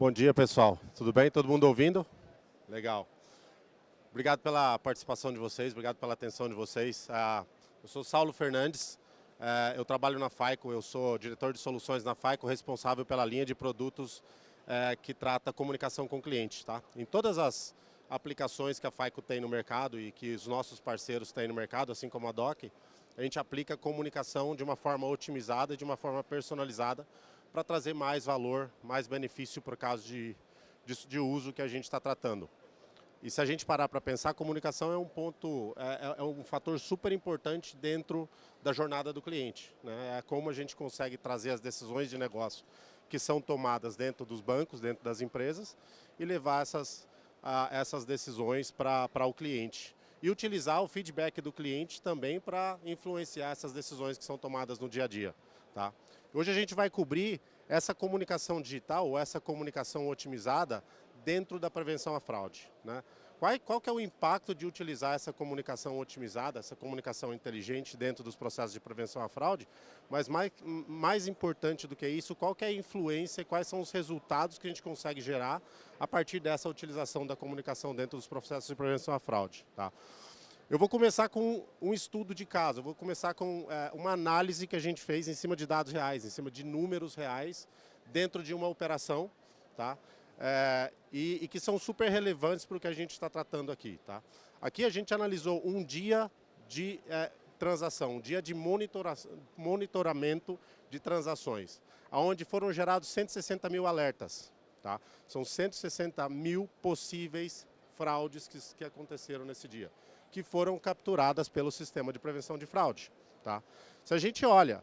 Bom dia, pessoal. Tudo bem? Todo mundo ouvindo? Legal. Obrigado pela participação de vocês, obrigado pela atenção de vocês. Eu sou Saulo Fernandes, eu trabalho na FAICO, eu sou diretor de soluções na FAICO, responsável pela linha de produtos que trata comunicação com o cliente. Tá? Em todas as aplicações que a FAICO tem no mercado e que os nossos parceiros têm no mercado, assim como a DOC, a gente aplica comunicação de uma forma otimizada e de uma forma personalizada para trazer mais valor, mais benefício por causa de uso que a gente está tratando. E se a gente parar para pensar, a comunicação é um ponto, é um fator super importante dentro da jornada do cliente, né? É como a gente consegue trazer as decisões de negócio que são tomadas dentro dos bancos, dentro das empresas, e levar essas decisões para o cliente. E utilizar o feedback do cliente também para influenciar essas decisões que são tomadas no dia a dia. Tá? Hoje a gente vai cobrir essa comunicação digital, ou essa comunicação otimizada dentro da prevenção à fraude. Né? Qual que é o impacto de utilizar essa comunicação otimizada, essa comunicação inteligente dentro dos processos de prevenção à fraude? Mas mais importante do que isso, qual que é a influência e quais são os resultados que a gente consegue gerar a partir dessa utilização da comunicação dentro dos processos de prevenção à fraude. Tá? Eu vou começar com um estudo de caso, eu vou começar com uma análise que a gente fez em cima de dados reais, em cima de números reais, dentro de uma operação, tá? E que são super relevantes para o que a gente está tratando aqui. Tá? Aqui a gente analisou um dia de transação, um dia de monitoramento de transações, onde foram gerados 160 mil alertas. Tá? São 160 mil possíveis fraudes que aconteceram nesse dia, que foram capturadas pelo sistema de prevenção de fraude. Tá? Se a gente olha,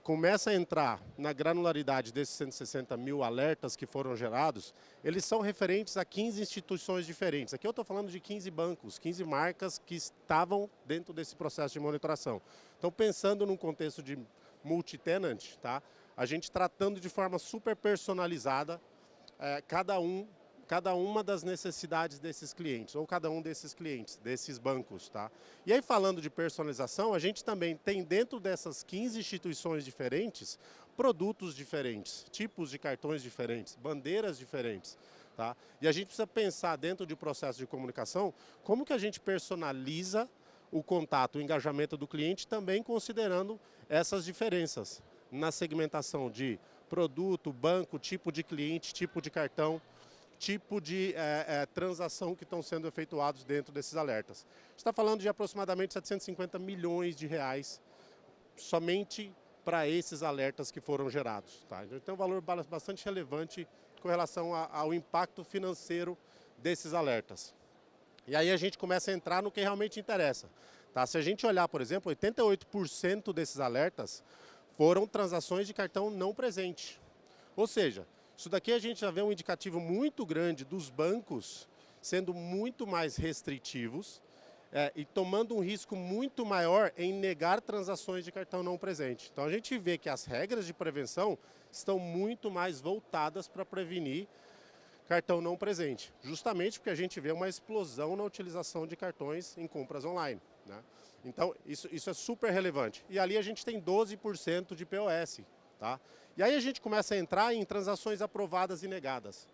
começa a entrar na granularidade desses 160 mil alertas que foram gerados, eles são referentes a 15 instituições diferentes. Aqui eu estou falando de 15 bancos, 15 marcas que estavam dentro desse processo de monitoração. Então, pensando num contexto de multi-tenant, tá? A gente tratando de forma super personalizada cada uma das necessidades desses clientes, ou cada um desses clientes, desses bancos. Tá? E aí, falando de personalização, a gente também tem dentro dessas 15 instituições diferentes, produtos diferentes, tipos de cartões diferentes, bandeiras diferentes. Tá? E a gente precisa pensar dentro do processo de comunicação, como que a gente personaliza o contato, o engajamento do cliente, também considerando essas diferenças na segmentação de produto, banco, tipo de cliente, tipo de cartão, tipo de transação que estão sendo efetuados dentro desses alertas. Está falando de aproximadamente 750 milhões de reais somente para esses alertas que foram gerados. Tá? Então tem um valor bastante relevante com relação ao impacto financeiro desses alertas. E aí a gente começa a entrar no que realmente interessa. Tá? Se a gente olhar, por exemplo, 88% desses alertas foram transações de cartão não presente. Ou seja, isso daqui a gente já vê um indicativo muito grande dos bancos sendo muito mais restritivos e tomando um risco muito maior em negar transações de cartão não presente. Então a gente vê que as regras de prevenção estão muito mais voltadas para prevenir cartão não presente, justamente porque a gente vê uma explosão na utilização de cartões em compras online. Né? Então isso é super relevante. E ali a gente tem 12% de POS. Tá? E aí a gente começa a entrar em transações aprovadas e negadas.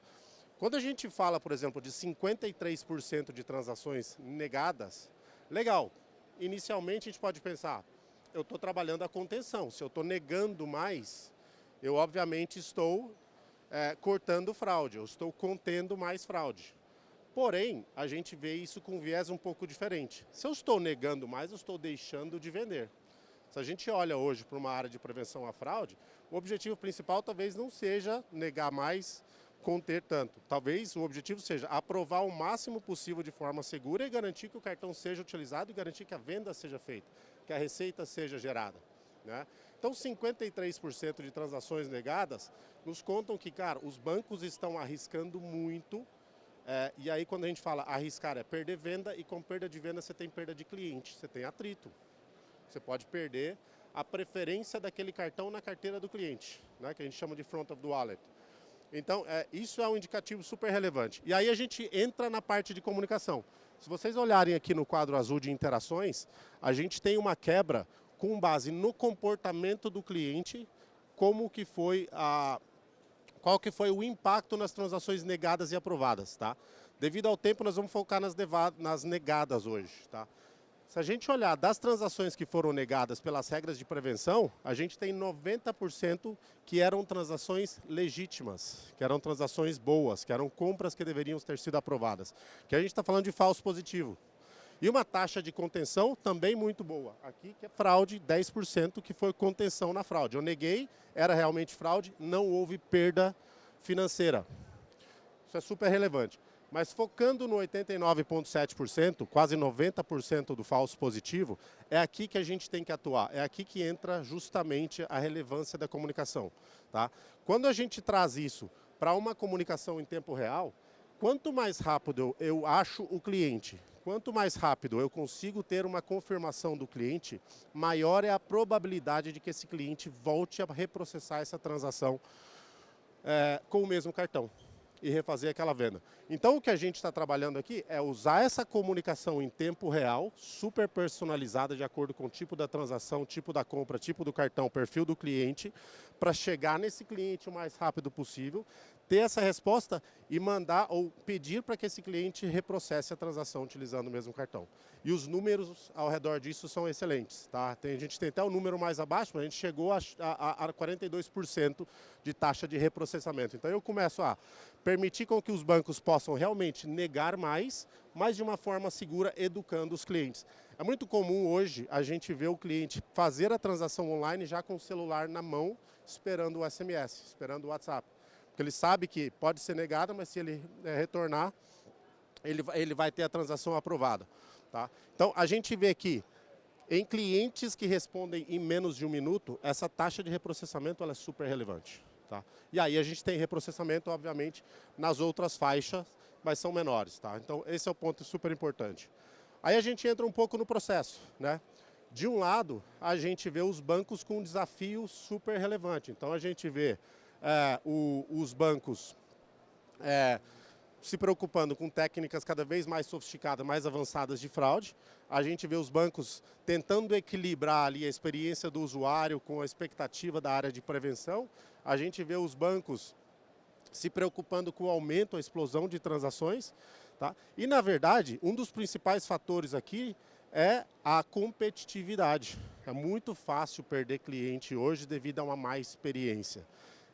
Quando a gente fala, por exemplo, de 53% de transações negadas, legal. Inicialmente a gente pode pensar, eu estou trabalhando a contenção. Se eu estou negando mais, eu obviamente estou cortando fraude, eu estou contendo mais fraude. Porém, a gente vê isso com um viés um pouco diferente. Se eu estou negando mais, eu estou deixando de vender. Se a gente olha hoje para uma área de prevenção à fraude, o objetivo principal talvez não seja negar mais, conter tanto. Talvez o objetivo seja aprovar o máximo possível de forma segura e garantir que o cartão seja utilizado e garantir que a venda seja feita, que a receita seja gerada. Né? Então, 53% de transações negadas nos contam que, cara, os bancos estão arriscando muito. E aí, quando a gente fala arriscar, é perder venda, e com perda de venda você tem perda de cliente, você tem atrito. Você pode perder a preferência daquele cartão na carteira do cliente, né, que a gente chama de front of the wallet. Então, isso é um indicativo super relevante. E aí a gente entra na parte de comunicação. Se vocês olharem aqui no quadro azul de interações, a gente tem uma quebra com base no comportamento do cliente, como que foi qual que foi o impacto nas transações negadas e aprovadas, tá? Devido ao tempo, nós vamos focar nas negadas hoje, tá? Se a gente olhar das transações que foram negadas pelas regras de prevenção, a gente tem 90% que eram transações legítimas, que eram transações boas, que eram compras que deveriam ter sido aprovadas. Que a gente está falando de falso positivo. E uma taxa de contenção também muito boa. Aqui que é fraude, 10% que foi contenção na fraude. Eu neguei, era realmente fraude, não houve perda financeira. Isso é super relevante. Mas focando no 89,7%, quase 90% do falso positivo, é aqui que a gente tem que atuar. É aqui que entra justamente a relevância da comunicação. Tá? Quando a gente traz isso para uma comunicação em tempo real, quanto mais rápido eu acho o cliente, quanto mais rápido eu consigo ter uma confirmação do cliente, maior é a probabilidade de que esse cliente volte a reprocessar essa transação com o mesmo cartão e refazer aquela venda. Então o que a gente está trabalhando aqui é usar essa comunicação em tempo real, super personalizada de acordo com o tipo da transação, tipo da compra, tipo do cartão, perfil do cliente, para chegar nesse cliente o mais rápido possível, ter essa resposta e mandar ou pedir para que esse cliente reprocesse a transação utilizando o mesmo cartão. E os números ao redor disso são excelentes. Tá? A gente tem até o número mais abaixo, mas a gente chegou a 42% de taxa de reprocessamento. Então eu começo a permitir com que os bancos possam realmente negar mais, mas de uma forma segura, educando os clientes. É muito comum hoje a gente ver o cliente fazer a transação online já com o celular na mão, esperando o SMS, esperando o WhatsApp. Porque ele sabe que pode ser negada, mas se ele retornar, ele vai ter a transação aprovada. Tá? Então, a gente vê que em clientes que respondem em menos de 1 minuto, essa taxa de reprocessamento ela é super relevante. Tá? E aí a gente tem reprocessamento, obviamente, nas outras faixas, mas são menores. Tá? Então, esse é o ponto super importante. Aí a gente entra um pouco no processo. Né? De um lado, a gente vê os bancos com um desafio super relevante. Então, a gente vê os bancos se preocupando com técnicas cada vez mais sofisticadas, mais avançadas de fraude. A gente vê os bancos tentando equilibrar ali a experiência do usuário com a expectativa da área de prevenção. A gente vê os bancos se preocupando com o aumento, a explosão de transações. Tá? E, na verdade, um dos principais fatores aqui é a competitividade. É muito fácil perder cliente hoje devido a uma má experiência.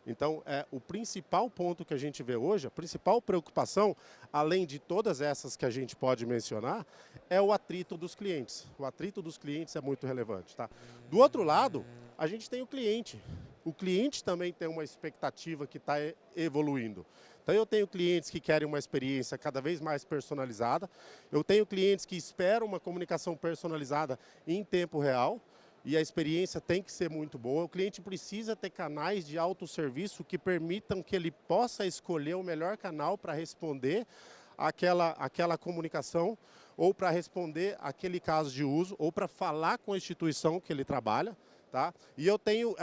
Então, o principal ponto que a gente vê hoje, a principal preocupação, além de todas essas que a gente pode mencionar, é o atrito dos clientes. O atrito dos clientes é muito relevante. Tá? Do outro lado, a gente tem o cliente. O cliente também tem uma expectativa que está evoluindo. Então, eu tenho clientes que querem uma experiência cada vez mais personalizada. Eu tenho clientes que esperam uma comunicação personalizada em tempo real. E a experiência tem que ser muito boa. O cliente precisa ter canais de autosserviço que permitam que ele possa escolher o melhor canal para responder aquela comunicação, ou para responder aquele caso de uso, ou para falar com a instituição que ele trabalha. Tá? E eu tenho,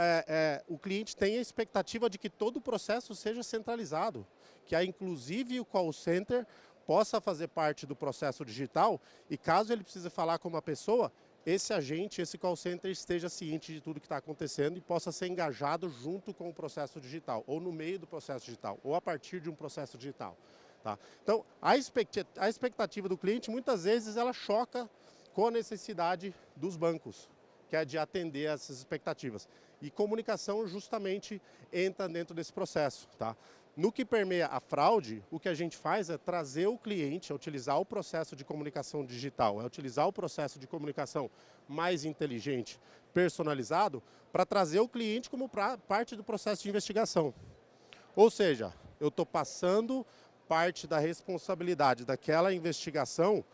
o cliente tem a expectativa de que todo o processo seja centralizado, que inclusive o call center possa fazer parte do processo digital, e caso ele precise falar com uma pessoa, esse agente, esse call center esteja ciente de tudo que está acontecendo e possa ser engajado junto com o processo digital, ou no meio do processo digital, ou a partir de um processo digital. Tá? Então, a expectativa do cliente, muitas vezes, ela choca com a necessidade dos bancos, que é de atender essas expectativas. E comunicação justamente entra dentro desse processo. Tá? No que permeia a fraude, o que a gente faz é trazer o cliente a utilizar o processo de comunicação digital, é utilizar o processo de comunicação mais inteligente, personalizado, para trazer o cliente como parte do processo de investigação. Ou seja, eu estou passando parte da responsabilidade daquela investigação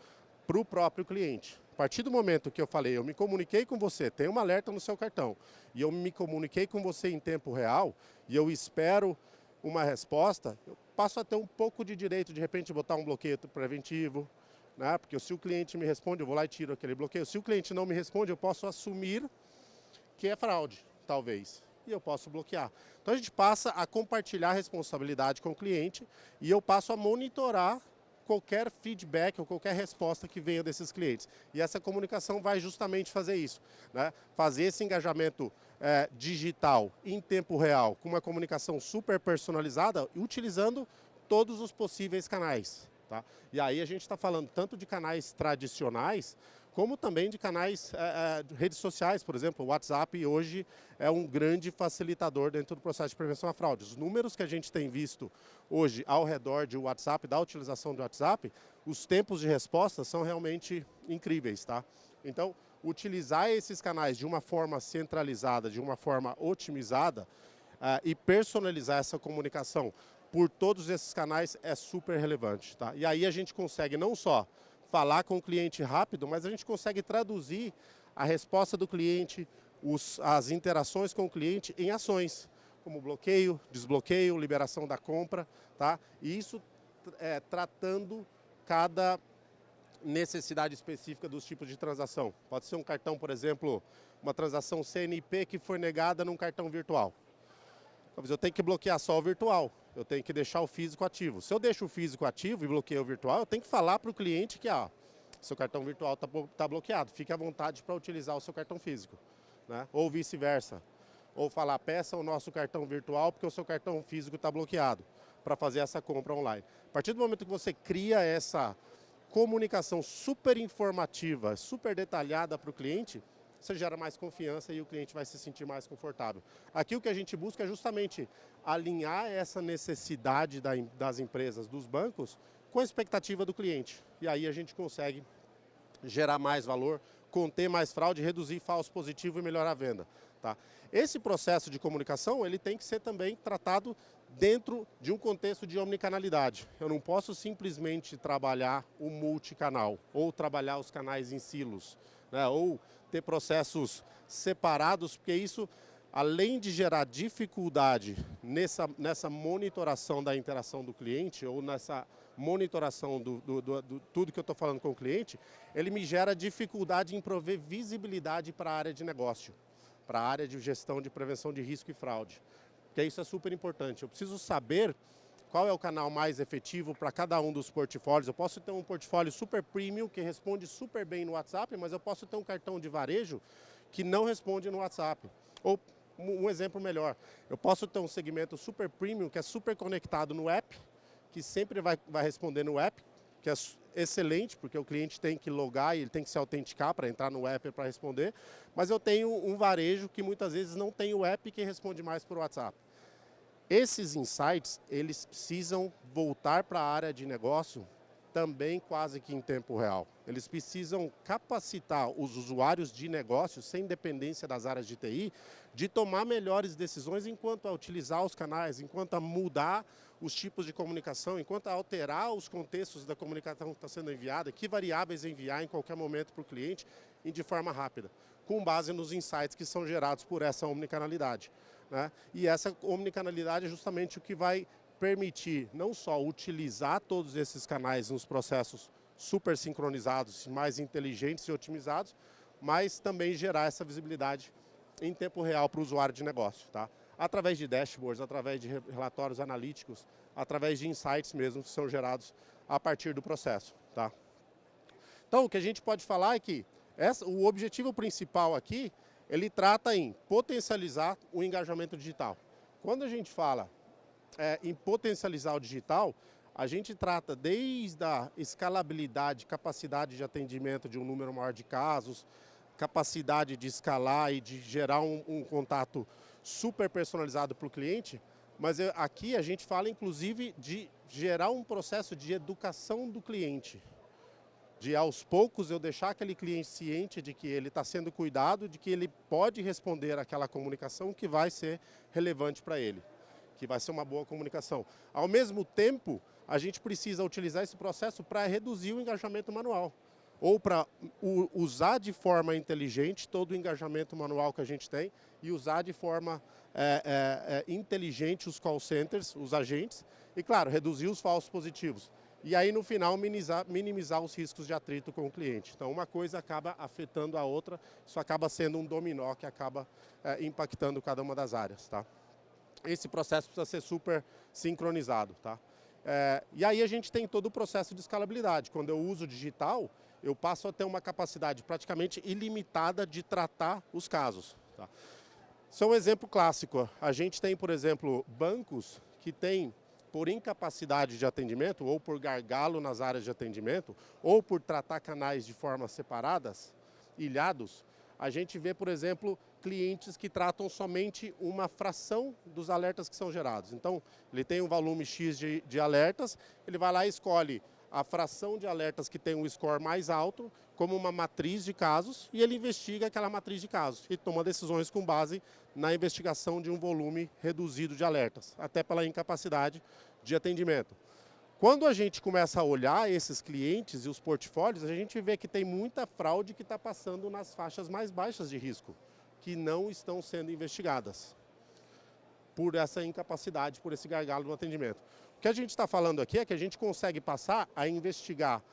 para o próprio cliente. A partir do momento que eu falei, eu me comuniquei com você, tem um alerta no seu cartão, e eu me comuniquei com você em tempo real, e eu espero uma resposta, eu passo a ter um pouco de direito de repente botar um bloqueio preventivo, né? Porque se o cliente me responde, eu vou lá e tiro aquele bloqueio. Se o cliente não me responde, eu posso assumir que é fraude, talvez, e eu posso bloquear. Então a gente passa a compartilhar a responsabilidade com o cliente e eu passo a monitorar qualquer feedback ou qualquer resposta que venha desses clientes. E essa comunicação vai justamente fazer isso, né? Fazer esse engajamento digital em tempo real, com uma comunicação super personalizada, utilizando todos os possíveis canais. Tá? E aí a gente está falando tanto de canais tradicionais, como também de canais, redes sociais, por exemplo. O WhatsApp hoje é um grande facilitador dentro do processo de prevenção à fraude. Os números que a gente tem visto hoje ao redor de WhatsApp, da utilização do WhatsApp, os tempos de resposta são realmente incríveis. Tá? Então, utilizar esses canais de uma forma centralizada, de uma forma otimizada e personalizar essa comunicação por todos esses canais é super relevante. Tá? E aí a gente consegue não só falar com o cliente rápido, mas a gente consegue traduzir a resposta do cliente, as interações com o cliente em ações, como bloqueio, desbloqueio, liberação da compra, tá? E isso tratando cada necessidade específica dos tipos de transação. Pode ser um cartão, por exemplo, uma transação CNP que foi negada num cartão virtual. Talvez eu tenha que bloquear só o virtual, eu tenho que deixar o físico ativo. Se eu deixo o físico ativo e bloqueio o virtual, eu tenho que falar para o cliente que seu cartão virtual está bloqueado, fique à vontade para utilizar o seu cartão físico. Né? Ou vice-versa. Ou falar, peça o nosso cartão virtual porque o seu cartão físico está bloqueado, para fazer essa compra online. A partir do momento que você cria essa comunicação super informativa, super detalhada para o cliente, você gera mais confiança e o cliente vai se sentir mais confortável. Aqui o que a gente busca é justamente alinhar essa necessidade das empresas, dos bancos, com a expectativa do cliente. E aí a gente consegue gerar mais valor, conter mais fraude, reduzir falso positivo e melhorar a venda. Tá? Esse processo de comunicação ele tem que ser também tratado dentro de um contexto de omnicanalidade. Eu não posso simplesmente trabalhar o multicanal ou trabalhar os canais em silos, né? Ou ter processos separados, porque isso, além de gerar dificuldade nessa monitoração da interação do cliente ou nessa monitoração do tudo que eu estou falando com o cliente, ele me gera dificuldade em prover visibilidade para a área de negócio, para a área de gestão de prevenção de risco e fraude. Porque isso é super importante. Eu preciso saber qual é o canal mais efetivo para cada um dos portfólios. Eu posso ter um portfólio super premium que responde super bem no WhatsApp, mas eu posso ter um cartão de varejo que não responde no WhatsApp. Ou um exemplo melhor, eu posso ter um segmento super premium que é super conectado no app, que sempre vai responder no app, que é excelente, porque o cliente tem que logar e ele tem que se autenticar para entrar no app para responder, mas eu tenho um varejo que muitas vezes não tem o app que responde mais por WhatsApp. Esses insights, eles precisam voltar para a área de negócio também quase que em tempo real. Eles precisam capacitar os usuários de negócio, sem dependência das áreas de TI, de tomar melhores decisões enquanto a utilizar os canais, enquanto a mudar os tipos de comunicação, enquanto a alterar os contextos da comunicação que está sendo enviada, que variáveis enviar em qualquer momento para o cliente e de forma rápida, com base nos insights que são gerados por essa omnicanalidade. Né? E essa omnicanalidade é justamente o que vai permitir não só utilizar todos esses canais nos processos super sincronizados, mais inteligentes e otimizados, mas também gerar essa visibilidade em tempo real para o usuário de negócio. Tá? Através de dashboards, através de relatórios analíticos, através de insights mesmo que são gerados a partir do processo. Tá? Então, o que a gente pode falar é que o objetivo principal aqui, ele trata em potencializar o engajamento digital. Quando a gente fala em potencializar o digital, a gente trata desde a escalabilidade, capacidade de atendimento de um número maior de casos, capacidade de escalar e de gerar um contato super personalizado para o cliente, mas aqui a gente fala inclusive de gerar um processo de educação do cliente. De aos poucos eu deixar aquele cliente ciente de que ele está sendo cuidado, de que ele pode responder aquela comunicação que vai ser relevante para ele, que vai ser uma boa comunicação. Ao mesmo tempo, a gente precisa utilizar esse processo para reduzir o engajamento manual, ou para usar de forma inteligente todo o engajamento manual que a gente tem e usar de forma inteligente os call centers, os agentes, e claro, reduzir os falsos positivos. E aí, no final, minimizar os riscos de atrito com o cliente. Então, uma coisa acaba afetando a outra, isso acaba sendo um dominó que acaba impactando cada uma das áreas. Tá? Esse processo precisa ser super sincronizado. Tá? E aí a gente tem todo o processo de escalabilidade. Quando eu uso digital, eu passo a ter uma capacidade praticamente ilimitada de tratar os casos. Tá? Isso é um exemplo clássico. A gente tem, por exemplo, bancos que têm, por incapacidade de atendimento, ou por gargalo nas áreas de atendimento, ou por tratar canais de forma separadas, ilhados, a gente vê, por exemplo, clientes que tratam somente uma fração dos alertas que são gerados. Então, ele tem um volume X de alertas, ele vai lá e escolhe a fração de alertas que tem um score mais alto como uma matriz de casos e ele investiga aquela matriz de casos e toma decisões com base na investigação de um volume reduzido de alertas, até pela incapacidade de atendimento. Quando a gente começa a olhar esses clientes e os portfólios, a gente vê que tem muita fraude que está passando nas faixas mais baixas de risco, que não estão sendo investigadas por essa incapacidade, por esse gargalo no atendimento. O que a gente está falando aqui é que a gente consegue passar a investigar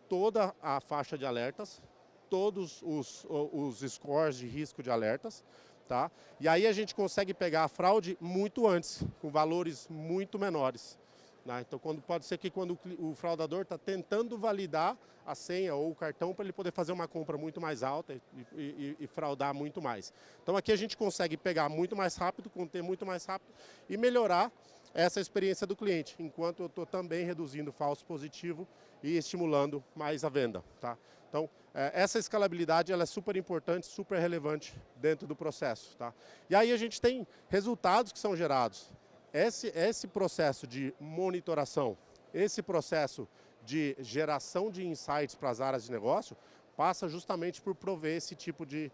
toda a faixa de alertas, todos os scores de risco de alertas, tá? E aí a gente consegue pegar a fraude muito antes, com valores muito menores. Né? Então, pode ser que quando o fraudador está tentando validar a senha ou o cartão para ele poder fazer uma compra muito mais alta e fraudar muito mais. Então, aqui a gente consegue pegar muito mais rápido, conter muito mais rápido e melhorar essa experiência do cliente, enquanto eu estou também reduzindo o falso positivo e estimulando mais a venda. Tá? Então, essa escalabilidade ela é super importante, super relevante dentro do processo. Tá? E aí a gente tem resultados que são gerados. Esse processo de monitoração, esse processo de geração de insights para as áreas de negócio, passa justamente por prover esse tipo de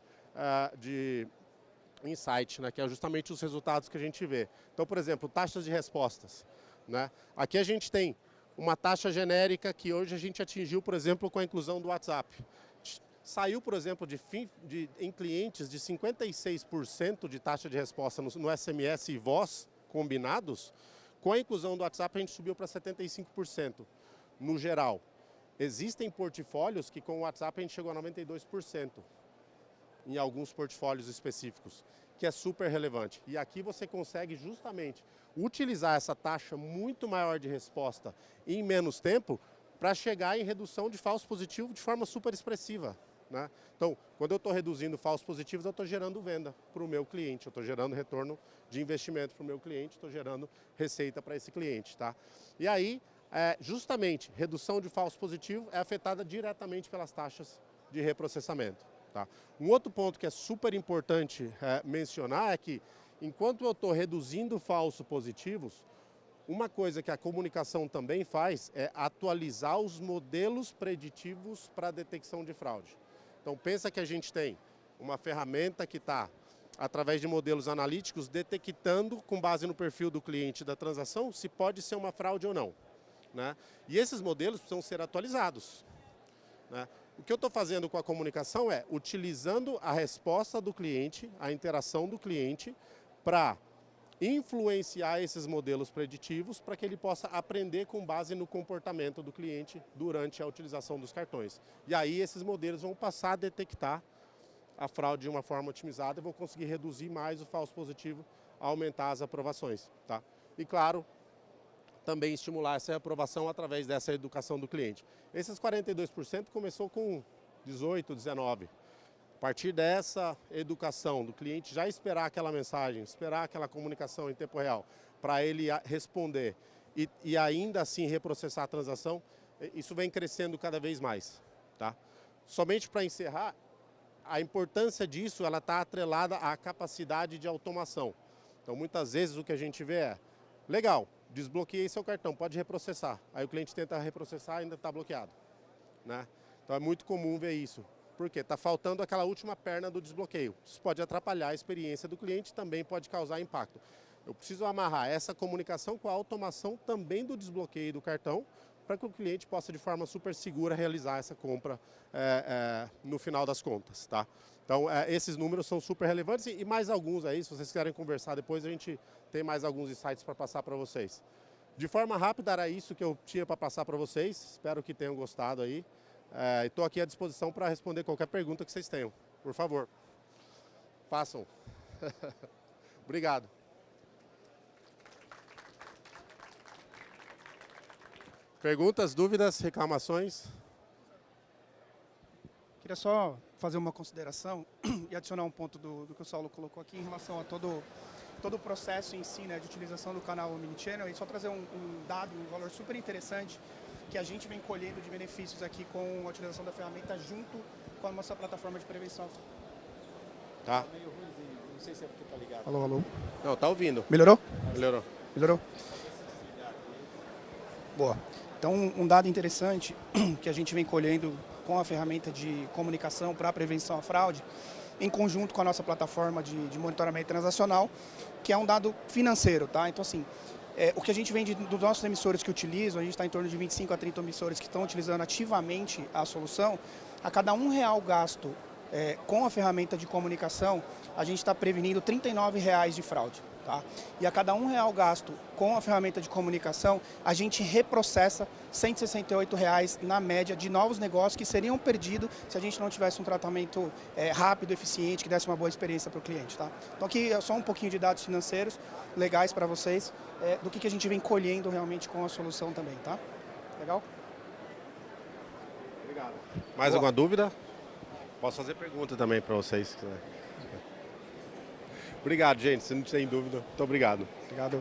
insight, né, que é justamente os resultados que a gente vê. Então, por exemplo, taxas de respostas. Né? Aqui a gente tem uma taxa genérica que hoje a gente atingiu, por exemplo, com a inclusão do WhatsApp. Saiu, por exemplo, em clientes de 56% de taxa de resposta no SMS e voz, combinados, com a inclusão do WhatsApp a gente subiu para 75% no geral. Existem portfólios que com o WhatsApp a gente chegou a 92% em alguns portfólios específicos, que é super relevante. E aqui você consegue justamente utilizar essa taxa muito maior de resposta em menos tempo para chegar em redução de falso positivo de forma super expressiva. Né? Então, quando eu estou reduzindo falsos positivos, eu estou gerando venda para o meu cliente, eu estou gerando retorno de investimento para o meu cliente, estou gerando receita para esse cliente. Tá? E aí, justamente, redução de falso positivo é afetada diretamente pelas taxas de reprocessamento. Tá? Um outro ponto que é super importante mencionar é que, enquanto eu estou reduzindo falsos positivos, uma coisa que a comunicação também faz é atualizar os modelos preditivos para a detecção de fraude. Então, pensa que a gente tem uma ferramenta que está, através de modelos analíticos, detectando, com base no perfil do cliente da transação, se pode ser uma fraude ou não. Né? E esses modelos precisam ser atualizados. Né? O que eu estou fazendo com a comunicação é utilizando a resposta do cliente, a interação do cliente, para influenciar esses modelos preditivos para que ele possa aprender com base no comportamento do cliente durante a utilização dos cartões. E aí esses modelos vão passar a detectar a fraude de uma forma otimizada e vão conseguir reduzir mais o falso positivo, aumentar as aprovações. Tá? E claro, também estimular essa aprovação através dessa educação do cliente. Esses 42% começou com 18, 19%. A partir dessa educação do cliente já esperar aquela mensagem, esperar aquela comunicação em tempo real para ele responder e ainda assim reprocessar a transação, isso vem crescendo cada vez mais. Tá? Somente para encerrar, a importância disso está atrelada à capacidade de automação. Então muitas vezes o que a gente vê é, legal, desbloqueei seu cartão, pode reprocessar. Aí o cliente tenta reprocessar e ainda está bloqueado. Né? Então é muito comum ver isso. Por quê? Está faltando aquela última perna do desbloqueio. Isso pode atrapalhar a experiência do cliente, também pode causar impacto. Eu preciso amarrar essa comunicação com a automação também do desbloqueio do cartão, para que o cliente possa de forma super segura realizar essa compra no final das contas. Tá? Então esses números são super relevantes e mais alguns aí, se vocês quiserem conversar depois, a gente tem mais alguns insights para passar para vocês. De forma rápida era isso que eu tinha para passar para vocês, espero que tenham gostado aí. Estou aqui à disposição para responder qualquer pergunta que vocês tenham. Por favor, façam. Obrigado. Perguntas, dúvidas, reclamações? Queria só fazer uma consideração e adicionar um ponto do que o Saulo colocou aqui em relação a todo o processo em si, né, de utilização do canal Omnichannel, e só trazer um dado, um valor super interessante que a gente vem colhendo de benefícios aqui com a utilização da ferramenta junto com a nossa plataforma de prevenção. Tá. Meio ruimzinho, não sei se é porque tá ligado. Alô, alô. Não, tá ouvindo. Melhorou? Melhorou. Melhorou? Boa. Então, um dado interessante que a gente vem colhendo com a ferramenta de comunicação para a prevenção à fraude, em conjunto com a nossa plataforma de monitoramento transacional, que é um dado financeiro, tá? Então, assim, o que a gente vende dos nossos emissores que utilizam, a gente está em torno de 25 a 30 emissores que estão utilizando ativamente a solução, a cada R$1 gasto com a ferramenta de comunicação, a gente está prevenindo R$39 de fraude. Tá? E a cada R$1 gasto com a ferramenta de comunicação, a gente reprocessa R$168 na média de novos negócios que seriam perdidos se a gente não tivesse um tratamento rápido, eficiente, que desse uma boa experiência para o cliente. Tá? Então aqui é só um pouquinho de dados financeiros legais para vocês, do que a gente vem colhendo realmente com a solução também. Tá? Legal? Obrigado. Mais alguma dúvida? Posso fazer pergunta também para vocês, se quiser. Obrigado, gente. Se não tem dúvida, muito obrigado. Obrigado.